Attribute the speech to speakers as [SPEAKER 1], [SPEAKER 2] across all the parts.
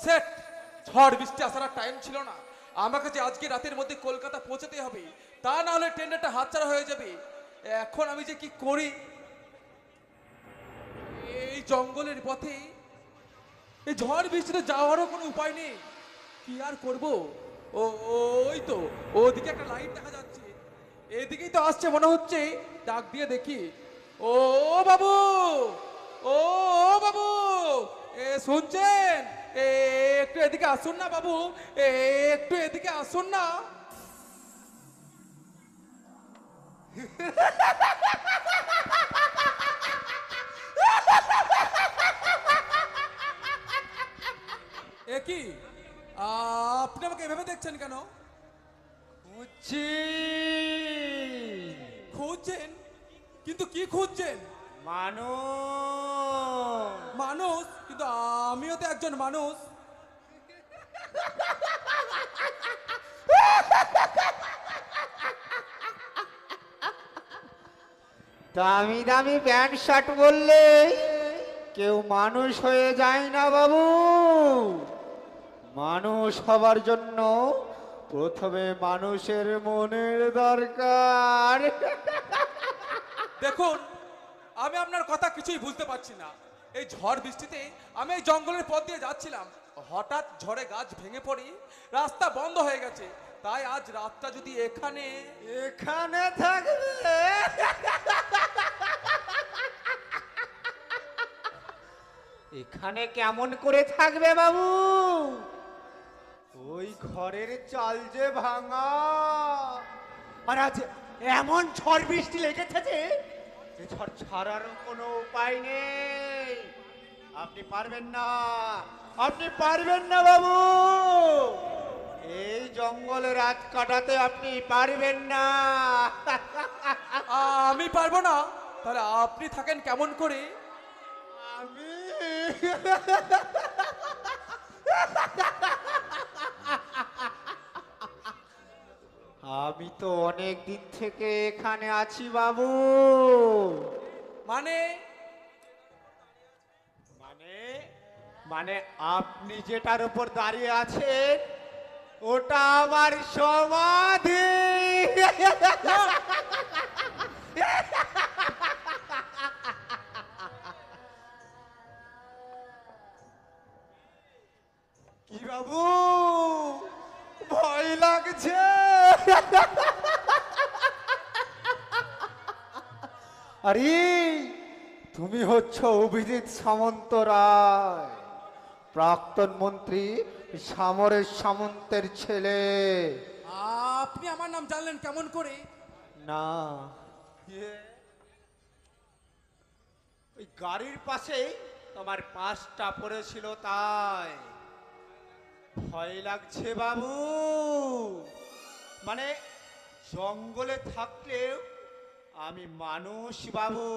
[SPEAKER 1] Set, ঝড় বৃষ্টি আসার আর টাইম ছিল না। আমাকে যে আজকে রাতের মধ্যে কলকাতা পৌঁছাতে হবে, তা না হলে ট্রেনটা হাতছাড়া হয়ে যাবে। এখন আমি যে কি করি, এই জঙ্গলের পথে এই ঝড় বৃষ্টিতে যাওয়ারও কোনো উপায় নেই। কি আর করব? ও, ওই তো ওদিকে একটা লাইট দেখা যাচ্ছে, এদিকেই তো আসছে মনে হচ্ছে। ডাক দিয়ে দেখি, ও বাবু, ও বাবু, শুনছেন? একটু এদিকে আসুন না বাবু, একটু এদিকে আসুন না। এ কি, আপনি আমাকে এভাবে দেখছেন কেন?
[SPEAKER 2] বুঝছি
[SPEAKER 1] খুঁজছেন? কিন্তু কি খুঁজছেন?
[SPEAKER 2] মানুষ।
[SPEAKER 1] মানুষ? কিন্তু আমিও তো একজন মানুষ।
[SPEAKER 2] দামি দামি প্যান্ট শার্ট বললে কেউ মানুষ হয়ে যায় না বাবু। মানুষ হবার জন্য প্রথমে মানুষের মনের দরকার।
[SPEAKER 1] দেখুন, আমি আপনার কথা কিছুই বুঝতে পারছি না। এই ঝড় বৃষ্টিতে আমি এই জঙ্গলের পথ দিয়ে যাচ্ছিলাম, হঠাৎ ঝড়ে গাছ ভেঙে পড়ে রাস্তা বন্ধ হয়ে গেছে। তাই আজ রাতটা যদি এখানে
[SPEAKER 2] এখানে থাকবে? এখানে কেমন করে থাকবে বাবু? ওই ঘরের চাল যে ভাঙা, আর আজ এমন ঝড় বৃষ্টি লেগেছে যে এই ঝড় ছাড়ারও কোনো উপায় নেই। আপনি পারবেন না, আপনি পারবেন না বাবু। এই জঙ্গলে রাত কাটাতে আপনি পারবেন না।
[SPEAKER 1] আমি পারবো না, তাহলে আপনি থাকেন কেমন করে?
[SPEAKER 2] আমি আমি তো অনেক দিন থেকে এখানে আছি বাবু।
[SPEAKER 1] মানে?
[SPEAKER 2] মানে মানে আপনি যেটার উপর দাঁড়িয়ে আছেন ওটা আমার সমাধি। কি বাবু, ভয় লাগছে? আরে তুমি হচ্ছ অভিজিৎ সামন্তরায়, প্রাক্তন মন্ত্রী সামরেশ সামন্তের ছেলে।
[SPEAKER 1] আপনি আমার নাম জানলেন কেমন করে?
[SPEAKER 2] না, ওই গাড়ির পাশেই তোমার পাঁচটা পড়েছিল তাই। ভয় লাগছে বাবু। মানে জঙ্গলে থাকলেও আমি মানুষ বাবু।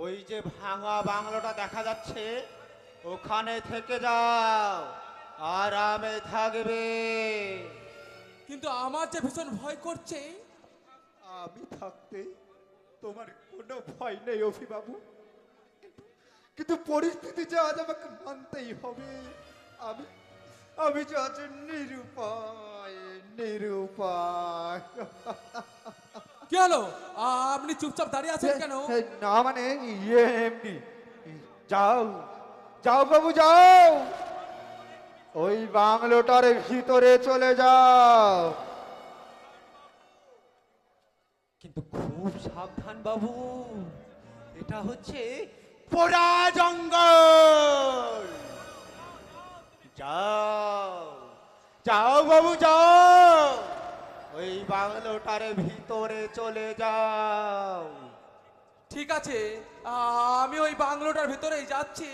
[SPEAKER 2] ওই যে ভাঙা বাংলোটা দেখা যাচ্ছে ওখানে থেকে যাও, আরামে থাকবে।
[SPEAKER 1] কিন্তু আমার যে ভীষণ ভয় করছে।
[SPEAKER 2] আমি থাকতে তোমার কোনো ভয় নেই অভি বাবু, কিন্তু পরিস্থিতি যে আজ আমাকে মানতেই হবে। আমি আমি যে আজ নিরুপায়, নিরুপায়।
[SPEAKER 1] কি হলো? আপনি চুপচাপ দাঁড়িয়ে আছেন কেন?
[SPEAKER 2] না মানে এমনি। যাও যাও বাবু যাও, ওই বাংলোটার ভিতরে চলে যাও, কিন্তু খুব সাবধান বাবু। এটা হচ্ছে পোড়া জঙ্গল। যাও যাও বাবু যাও, ওই বাংলোটার ভিতরে চলে যাও।
[SPEAKER 1] ঠিক আছে, আমি ওই বাংলোটার ভিতরেই যাচ্ছি।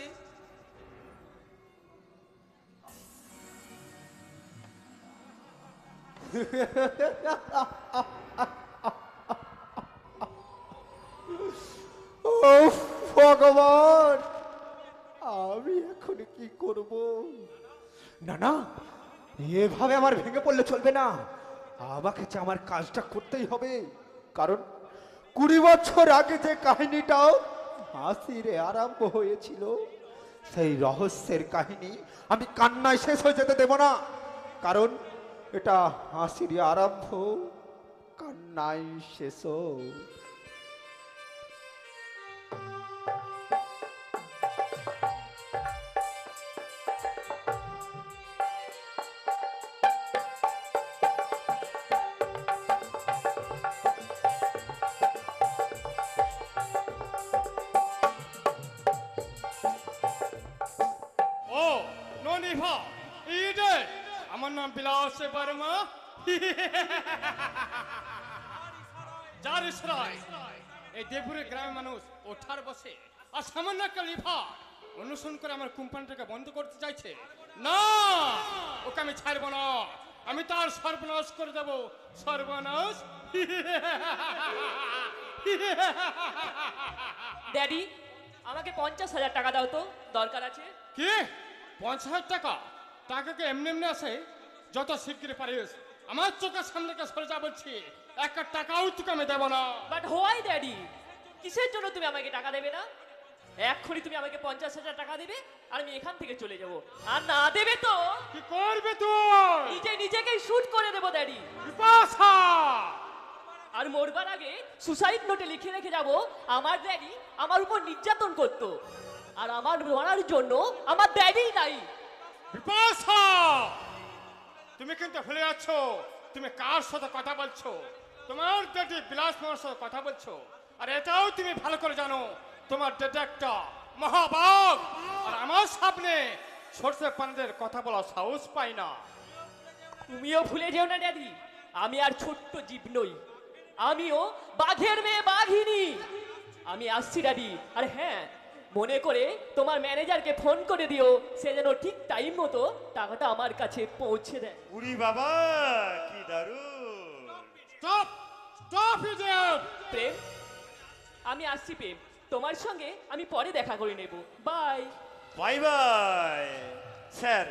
[SPEAKER 2] ও ভগবান, আমি এখন কি করব? না না, এভাবে আমার ভেঙে পড়লে চলবে না। আমাকে যে আমার কাজটা করতেই হবে, কারণ 20 বছর আগে যে কাহিনীটাও হাসিরে আরম্ভ হয়েছিল সেই রহস্যের কাহিনী আমি কান্নায় শেষ হয়ে যেতে দেব না, কারণ এটা হাসির আরম্ভ, কান্নায় শেষ।
[SPEAKER 3] ও ননিভা ইডে আমার নাম বিলাস বর্মা জারিস রায়। এই দেবপুরের গ্রামের মানুষ ওঠার বসে আর সামান্য একটা লিফা অনুসরণ করে আমার কোম্পানিটাকে বন্ধ করতে চাইছে। না, ওকে আমি ছাড়বো না, আমি তার সর্বনাশ করে দেব। সর্বনাশ।
[SPEAKER 4] ড্যাডি, আমাকে 50,000 টাকা দাও তো, দরকার আছে।
[SPEAKER 3] কি 50,000 টাকা? টাকাকে এমনি এমনি আসে? যত শিগগির পারিস আমার চোখের সামনে থেকে সরে যা বলছি, একটা টাকাও তোকে আমি দেবো না।
[SPEAKER 4] But why daddy? কিসের জন্য তুমি আমাকে টাকা দেবে না? এক্ষুনি তুমি আমাকে 50,000 টাকা দেবে আর আমি এখান থেকে চলে যাব। আর না দেবে তো
[SPEAKER 3] কি করবে তুই?
[SPEAKER 4] নিজেকেই শুট করে দেবো ড্যাডি।
[SPEAKER 3] বিপাশা!
[SPEAKER 4] আর মরবার আগে সুসাইড নোটে লিখে রেখে যাব, আমার ড্যাডি আমার উপর নির্যাতন করত, আর আমার মরার জন্য আমার ড্যাডি দায়ী।
[SPEAKER 3] বিপাশা! তুমি কিন্তু ভুলে যাচ্ছ তুমি কার সাথে কথা বলছো। তোমার ডেডি বিলাস মামার সাথে কথা বলছো। আর এটাও তুমি ভালো করে জানো তোমার ডেডি একটা মহাবাগ, আর আমার সামনে সরষে পানিদের কথা বলা সাহস পাই না।
[SPEAKER 4] তুমিও ভুলে যেও না ড্যাডি, আমি আর ছোট্ট জীব নই, আমিও বাঘের মেয়ে বাঘিনী। আমি আসছি ড্যাডি। আর হ্যাঁ, মনে করে তোমার ম্যানেজারকে ফোন করে দিও, সে যেন ঠিক টাইম মতো টাকাটা আমার কাছে পৌঁছে দেয়।
[SPEAKER 5] উড়ি বাবা, কি দারুণ!
[SPEAKER 3] স্টপ! Stop idiot!
[SPEAKER 4] প্রেম, আমি আসছি প্রেম, তোমার সঙ্গে আমি পরে দেখা করে নেব। বাই।
[SPEAKER 5] Bye bye. স্যার,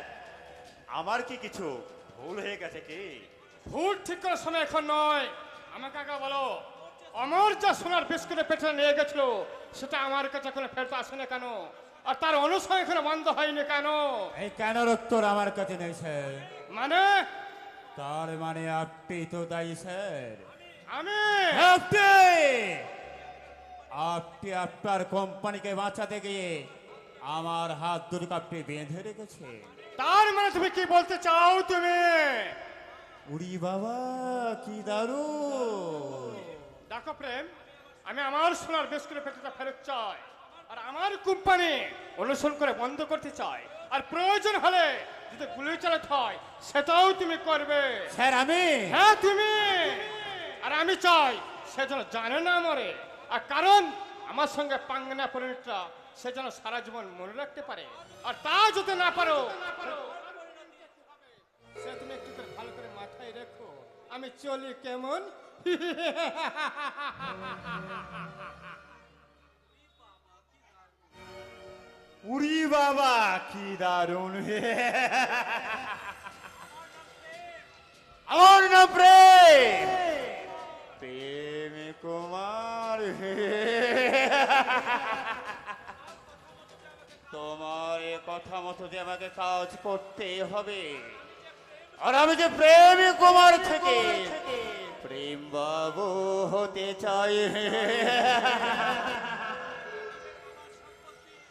[SPEAKER 5] আমার কি কিছু ভুল হয়ে গেছে কি?
[SPEAKER 3] ভুল ঠিক করার সময় এখন নয়। আমাকে আগে বলো, আমার যা সোনার বিস্কুটে পেটে নিয়ে গেছিল সেটা আমার কাছে এখনো ফেরত আসে না কেন? আর তার অনুসরণ এখনো বন্ধ হয়নি কেন?
[SPEAKER 6] এই কেন উত্তর আমার কাছে নেই স্যার।
[SPEAKER 3] মানে
[SPEAKER 6] তার মানে আপনি তো দায়ী স্যার।
[SPEAKER 3] আমি
[SPEAKER 6] আপনি আপনি আপনার কোম্পানিকে বাঁচাতে গিয়ে আমার হাত দুটো আপনি বেঁধে রেখেছে।
[SPEAKER 3] তার মানে তুমি কি বলতে চাও তুমি?
[SPEAKER 6] উড়ি বাবা, কি দারুণ!
[SPEAKER 3] দেখো প্রেম, আমি আমার সোনার বিস্কুটের পেটেটা ফেরত চাই, আর আমার কোম্পানি অনুসরণ করে বন্ধ করতে চাই, আর প্রয়োজন হলে যদি গুলি চালাতে হয় সেটাও তুমি করবে।
[SPEAKER 6] স্যার আমি
[SPEAKER 3] হ্যাঁ তুমি। আর আমি চাই সে যেন জানে না মরে, আর কারণ আমার সঙ্গে পাঙ্গনা পরিণতটা সে যেন সারা জীবন মনে রাখতে পারে। আর তা যদি না পারো সে তুমি একটু করে ভালো করে মাথায় রেখো। আমি চলি কেমন?
[SPEAKER 5] উড়ি বাবা, কি দারুণ! আমার নাম প্রেম, প্রেম কুমার। তোমার এ কথা মতো যে আমাকে কাজ করতে হবে, আর আমি যে প্রেম কুমার থেকে প্রেম বাবু হতে চাই।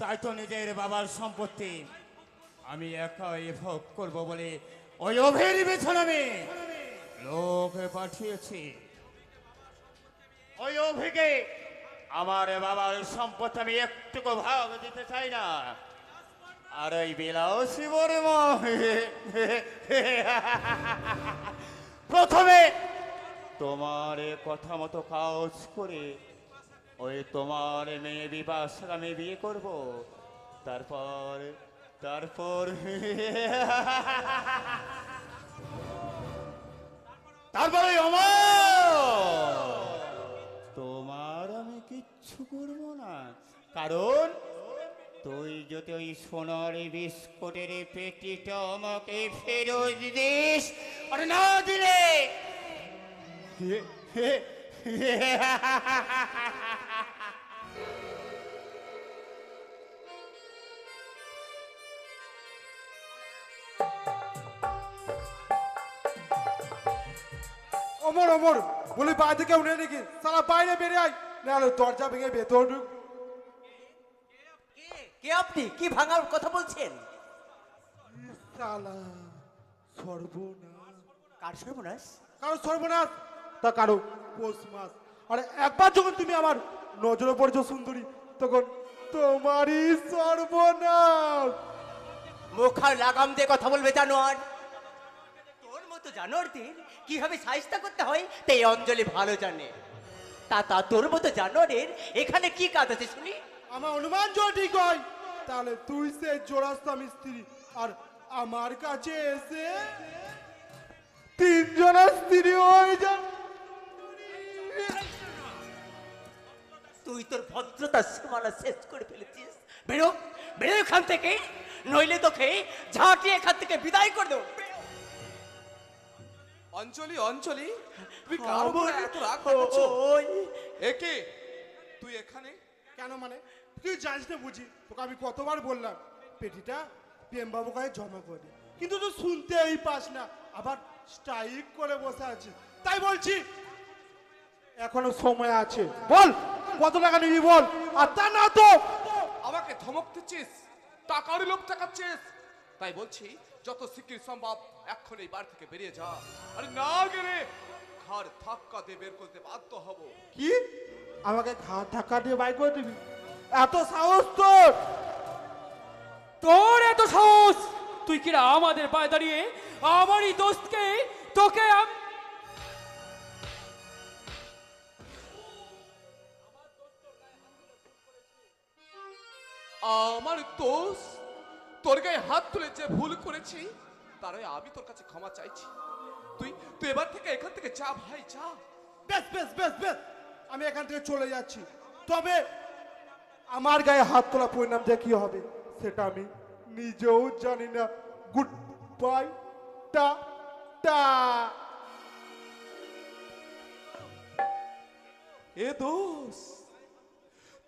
[SPEAKER 6] তাই তো নিজের বাবার সম্পত্তি আমি একাই ভোগ করব বলে ওই অভের পেছনে আমি লোক পাঠিয়েছি।
[SPEAKER 5] ওই অভিকে আমার বাবার সম্পত্তি আমি একটুকু ভাগ দিতে চাই না। আর ওই বিলাসী বর্মা প্রথমে তোমার এ কথা মতো কাজ করে ওই তোমার মেয়ে বিপাশাকে আমি বিয়ে করব। তারপর তারপর তারপরে তোমার আমি কিচ্ছু করব না, কারণ তুই যদি ওই সোনার বিস্কুটের পেটিটা আমাকে ফেরত দিস, আর না দিলে
[SPEAKER 7] অমর অমর বলি বাইরে কেউ নেই নাকি? সারা বাইরে বেরিয়ে আয়, নাহলে দরজা ভেঙে ভেতর ঢুক।
[SPEAKER 2] কে আপনি? কি ভাঙার কথা বলছেন?
[SPEAKER 7] শালা সর্বনাশ।
[SPEAKER 2] কার সর্বনাশ?
[SPEAKER 7] কারো সর্বনাশ তা কারো পৌষ মাস। আরে একবার যখন তুমি আমার নজরে পড়ছো সুন্দরী, তখন তোমারই সর্বনাশ।
[SPEAKER 2] মুখার লাগাম দিয়ে কথা বলবে জানোয়ার। তোর মতো জানোয়ারদের কিভাবে সাহিস্তা করতে হয় তাই অঞ্জলি ভালো জানে। তা তোর মতো জানোয়ারের এখানে কি কাজ আছে শুনি?
[SPEAKER 7] আমার অনুমান যদি ঠিক হয়, তাহলে তুই সে জোড়াস্তা মিস্ত্রি, আর আমার কাছে এসে তিনজনের স্ত্রী হয়ে যান।
[SPEAKER 2] তুই তোর ভদ্রতার সীমানা শেষ করে ফেলেছিস। বেরো বেরো এখান থেকে, নইলে তোকে ঝাঁটিয়ে এখান থেকে বিদায় করে দেবো।
[SPEAKER 1] অঞ্জলি অঞ্জলি, তুমি কার উপরে এত রাগ দেখাচ্ছ? একে তুই এখানে?
[SPEAKER 7] কেন মানে তুই জানিস না বুঝি? তোকে আমি কতবার বললাম পেটিটা প্রেম বাবু কাছে জমা করে দে, কিন্তু তুই শুনতেই পাস না, আবার স্ট্রাইক করে বসে আছিস। তাই বলছি এখনো সময় আছে, বল কত টাকা নিবি বল। আর তা না তো
[SPEAKER 1] আমাকে ধমক দিচ্ছিস, টাকার লোভ দেখাচ্ছিস। তাই বলছি যত শিগগির সম্ভব এখন এই বাড়ি থেকে বেরিয়ে যা, আরে না গেলে ঘর ধাক্কা দিয়ে বের করতে বাধ্য হব।
[SPEAKER 7] কি আমাকে ঘাট ধাক্কা দিয়ে বাই করে দিবি? এত সাহস তোর?
[SPEAKER 4] তোর এত সাহস? তুই কিনা আমাদের পায়ে দাঁড়িয়ে আমারই দোস্তকে তোকে
[SPEAKER 1] আমার দোষ তোর গায়ে হাত তুলে যে ভুল করেছি, তারই আমি তোর কাছে ক্ষমা চাইছি। তুই তুই এবার থেকে এখান থেকে যা ভাই, যা।
[SPEAKER 7] বেশ বেশ বেশ বেশ, আমি এখান থেকে চলে যাচ্ছি, তবে আমার গায়ে হাত তোলা পরিণাম যে কি হবে সেটা আমি নিজেও জানি না। গুড বাই, টা টা।
[SPEAKER 1] এ দোষ,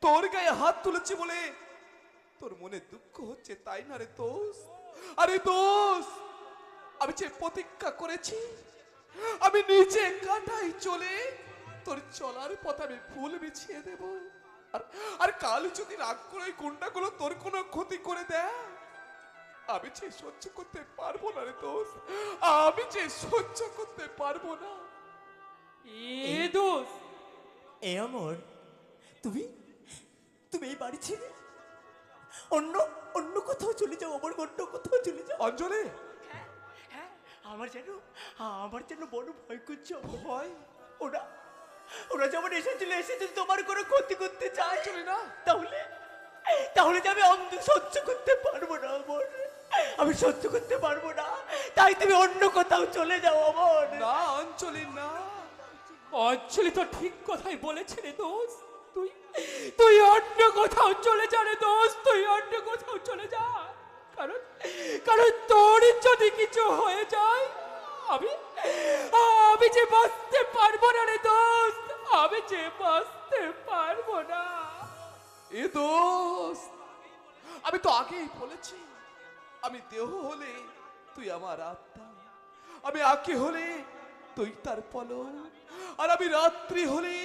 [SPEAKER 1] তোর গায়ে হাত তুলেছি বলে তোর মনে দুঃখ হচ্ছে তাই না রে দোষ? আরে দোষ, আমি যে প্রতিজ্ঞা করেছি আমি নিচে কাটাই চলে তোর চলার পথে আমি ফুল বিছিয়ে দেব। আর কাল যদি রাগ করে ওই গুন্ডাগুলো তোর কোনো ক্ষতি করে দেয়, আমি যে সহ্য করতে পারবো না রে দোষ, আমি যে সহ্য করতে পারবো না।
[SPEAKER 4] এ দোষ,
[SPEAKER 2] এ অমর, তুমি তুমি এই বাড়ি ছেড়ে অন্য অন্য কোথাও চলে যাও। অমর, অন্য কোথাও চলে যাও।
[SPEAKER 1] অঞ্জলি,
[SPEAKER 2] হ্যাঁ, আমার যেন বড় ভয় করছে।
[SPEAKER 1] ভয়?
[SPEAKER 2] ওরা ওরা যেমন এসেছিল তোমার কোনো ক্ষতি করতে চায়
[SPEAKER 1] চলি না।
[SPEAKER 2] তাহলে তাহলে যে আমি অন্ধ সহ্য করতে পারবো না অমর, আমি সহ্য করতে পারবো না। তাই তুমি অন্য কোথাও চলে যাও অমর।
[SPEAKER 1] না অঞ্জলি না।
[SPEAKER 4] অঞ্জলি তো ঠিক কথাই বলেছে রে দোষ। তুই তুই অন্য কোথাও চলে যা রে দোষ, তুই অন্য কোথাও চলে যা। কারণ কারণ তোর যদি কিছু হয়ে যায়, আমি আমি যে বাঁচতে পারবো না রে দোষ, আমি যে বাঁচতে পারবো না।
[SPEAKER 1] এ দোষ, আমি তো আগেই বলেছি আমি দেহ হলে তুই আমার আত্মা, আমি আঁকি হলে তুই তার পলক, আর আমি রাত্রি হলে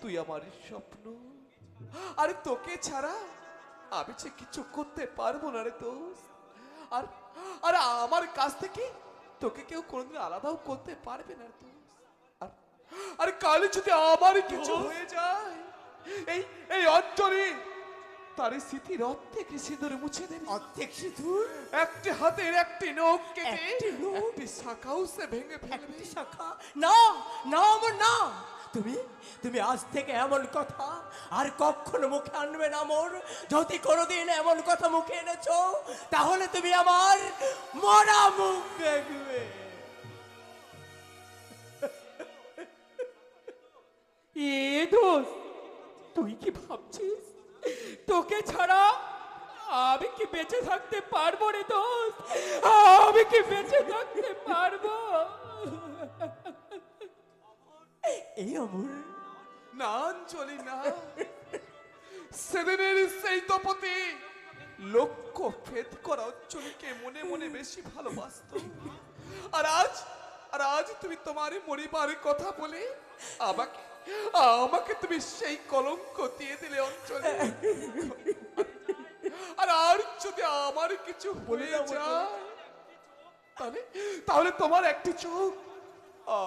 [SPEAKER 1] তুই আমার স্বপ্ন। আর তোকে ছাড়া আমি যে কিছু করতে পারবো না রে দোষ। আর আর আমার কাছ থেকে তোকে কেউ কোনোদিন আলাদাও করতে পারবে না রে দোষ। আর আর কাল যদি আমার কিছু হয়ে যায়, এই এই অঞ্জলি তার স্মৃতির অর্ধেক সিঁদুর মুছে দেবে।
[SPEAKER 2] অর্ধেক সিঁদুর?
[SPEAKER 1] একটি হাতের একটি নখ কেটে একটি শাখাও সে ভেঙে ফেলবে।
[SPEAKER 2] শাখা? না না অমর, না। তুমি তুমি আজ থেকে এমন কথা আর কখনো মুখে আনবে না অমর। যদি কোনোদিন এমন কথা মুখে এনেছো, তাহলে তুমি আমার মরা মুখ দেখবে।
[SPEAKER 4] এ দোষ, তুই কি ভাবছিস তোকে ছাড়া আমি কি বেঁচে থাকতে পারবো রে দোষ? আমি কি বেঁচে থাকতে পারবো?
[SPEAKER 2] এই অমর,
[SPEAKER 1] না অঞ্জলি না, সেদিনের সেই তপতি লক্ষ্য ভেদ করা অঞ্জলিকে মনে মনে বেশি ভালোবাসত। আর আজ আর আজ তুমি তোমার মরিবার কথা বলে আমাকে আমাকে তুমি সেই কলঙ্ক দিয়ে দিলে অঞ্চলে। আর আর যদি আমার কিছু হয়ে যায় তাহলে তাহলে তোমার একটি চোখ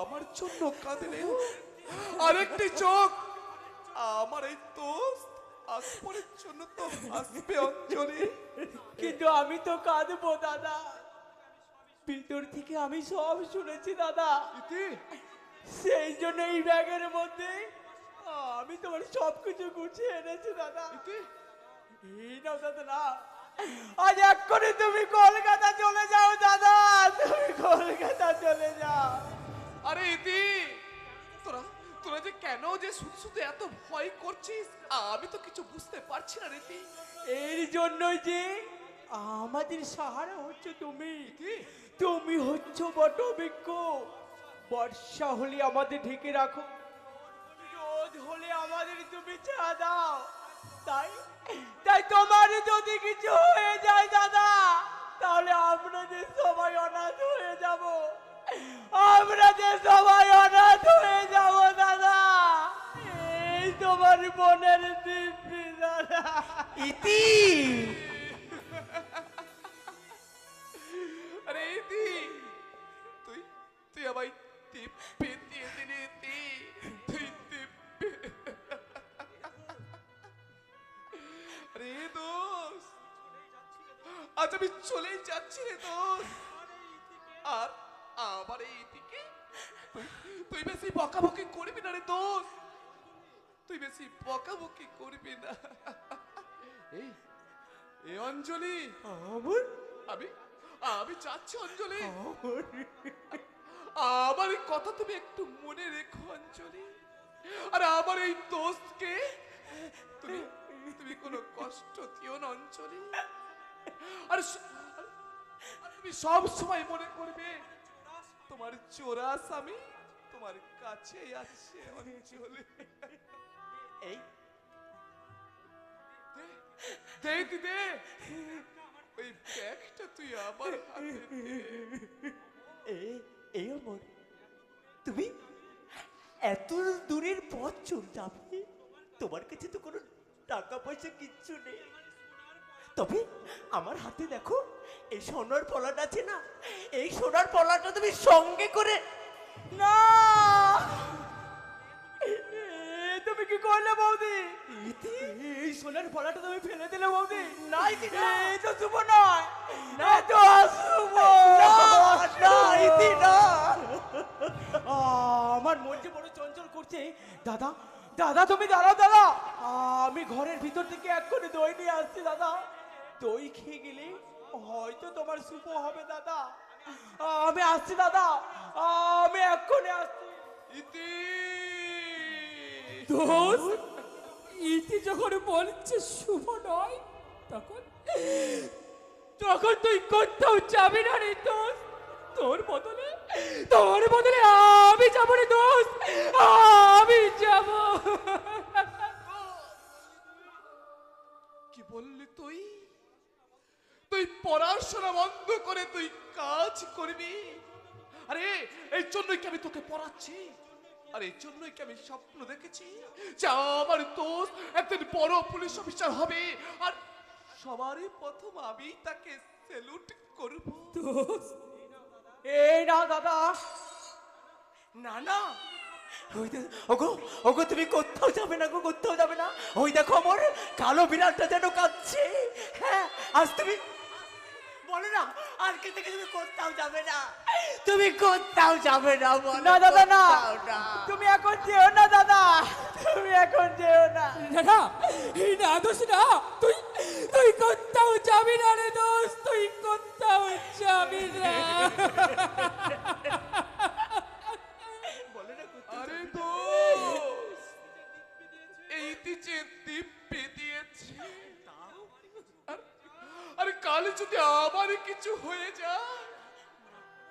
[SPEAKER 1] আমার জন্য কাঁদলেও আরেকটি চোখ আমার এই দোস্ত আকবরের জন্য তো আসবে অঞ্জলি।
[SPEAKER 4] কিন্তু আমি তো কাঁদবো দাদা, ভিতর থেকে আমি সব শুনেছি দাদা। সেই জন্য এই ব্যাগের মধ্যে আমি তোমার সবকিছু গুছিয়ে এনেছি দাদা। এই নাও দাদা না, আজ এক্ষুনি তুমি কলকাতা চলে যাও দাদা, তুমি কলকাতা চলে যাও।
[SPEAKER 1] আরে ইতি, তোরা তোরা যে কেন যে শুধু শুধু এত ভয় করছিস আমি তো কিছু বুঝতে পারছি না রীতি।
[SPEAKER 4] এর জন্যই যে আমাদের সাহারা হচ্ছে তুমি, তুমি হচ্ছ বটবৃক্ষ। বর্ষা হলে আমাদের ঢেকে রাখো, রোদ হলে আমাদের তুমি ছা দাও। তাই তাই তোমার যদি কিছু হয়ে যায় দাদা, তাহলে আমরা যে সবাই অনাথ হয়ে যাব, আমরা যে সবাই অনাথ হয়ে যাব দাদা। এই তোমার বোনের দিব্যি দাদা।
[SPEAKER 2] ইতি
[SPEAKER 1] আরে ইতি, তুই তুই আমায় টিপে দিয়ে দিলি ইতি, তুই টিপে। আরে দোস্ত, আজ আমি চলেই যাচ্ছি রে দোস্ত। আর আমার এই ইতিকে তুই বেশি বকাবকি করবি না রে দোস্ত, তুই বেশি বকাবকি করবি না। এই এই অঞ্জলি, আমি আমি যাচ্ছি অঞ্জলি। আমার এই কথা তুমি একটু মনে রেখো অঞ্জলি। আর আমার এই দোস্তকে তুমি তুমি কোনো কষ্ট দিও না অঞ্জলি। আর তুমি সব সময় মনে করবে তোমার চোরা স্বামী তোমার কাছেই আছে অঞ্জলি।
[SPEAKER 2] এই
[SPEAKER 1] দে দে দে, ওই ব্যাগটা তুই আমার হাতে দে।
[SPEAKER 2] এই অমর, তুমি এত দূরের পথ চলে যাবে, তোমার কাছে তো কোনো টাকা পয়সা কিচ্ছু নেই। তবে আমার হাতে দেখো এই সোনার পলাটা আছে না, এই সোনার পলাটা তুমি সঙ্গে করে
[SPEAKER 4] না, তুমি কি করলে বৌদি? এই সোনার ফলাটা তুমি ফেলে দিলে বৌদি?
[SPEAKER 2] নাই
[SPEAKER 4] এই তো শুভ নয়, না তো অশুভ। আমার মন যে বড় চঞ্চল করছে। দাদা দাদা তুমি দাঁড়াও দাদা, আমি ঘরের ভিতর থেকে এক্ষুনি দই নিয়ে আসছি দাদা। দই খেয়ে গেলে হয়তো তোমার শুভ হবে দাদা। আমি আসছি দাদা, আমি এক্ষুনি আসছি।
[SPEAKER 1] ইতি,
[SPEAKER 4] দোস্ত, ইতি যখন বলছে শুভ নয়, তখন তখন তুই কোথাও যাবি না রে দোস্ত। তোর বদলে আমি যাবো রে দোস্ত, আমি যাব।
[SPEAKER 1] কি বললি তুই? তুই পড়াশোনা বন্ধ করে তুই কাজ করবি? আরে এই জন্যই কি আমি তোকে পড়াচ্ছি, আর এই জন্যই কি আমি স্বপ্ন দেখেছি যে আমার দোস্ত একদিন বড় পুলিশ অফিসার হবে, আর সবারই প্রথম আমি তাকে স্যালুট করব।
[SPEAKER 4] দোস্ত, এই না দাদা,
[SPEAKER 2] না না, ওগো ওগো তুমি কোথাও যাবে না গো, কোথাও যাবে না। ওই দেখো আমার কালো বিড়ালটা যেন কাঁদছে। হ্যাঁ, আজ তুমি বলো না, আজকে থেকে তুমি কোথাও যাবে না, তুমি কোথাও যাবে না।
[SPEAKER 4] না দাদা না, তুমি এখন যেও না দাদা, তুমি এখন যেও না।
[SPEAKER 8] না এই না দোষ না, তুই তুই কোথাও যাবি না রে দোস্ত, তুই কোথাও যাবি না।
[SPEAKER 1] আরে দোস্ত, এই যে দিব্যি দিয়েছে, আরে কাল যদি আবার কিছু হয়ে যায়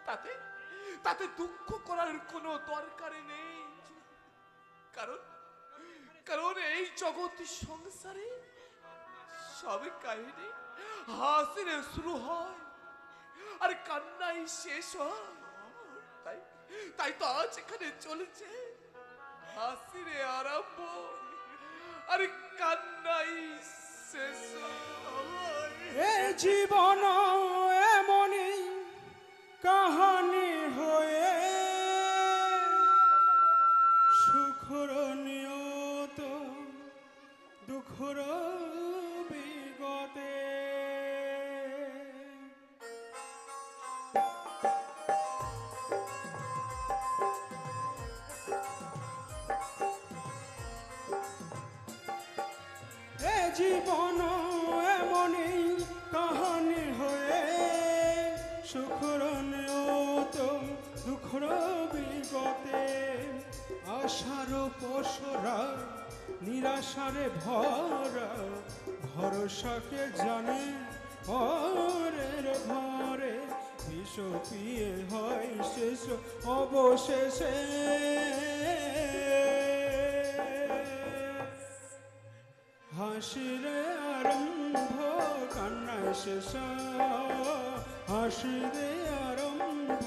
[SPEAKER 1] তাতে তাতে দুঃখ করার কোনো দরকার নেই। কারণ কারণ এই জগৎ সংসারে সব কাহিনী হাসিরে শুরু হয় আর কান্নাই শেষ হয়। তাই তো আজ এখানে চলেছে হাসিরে আরম্ভ আর কান্নাই শেষ।
[SPEAKER 9] এ জীবন এমনই কাহানি হয়ে সুখর নিয়ত দুঃখর বিগতে। এ জীবন এমনই কাহানি হয়ে সুখর নিয়ত দুঃখর বিগতে। আশার পসরা নিরাশারে ভরা ভরসাকে জানে পরের ঘরে বিষ পিয়ে হয় শেষ অবশেষে। হাসিরে আরম্ভ কান্নায় শেষ, হাসিরে আরম্ভ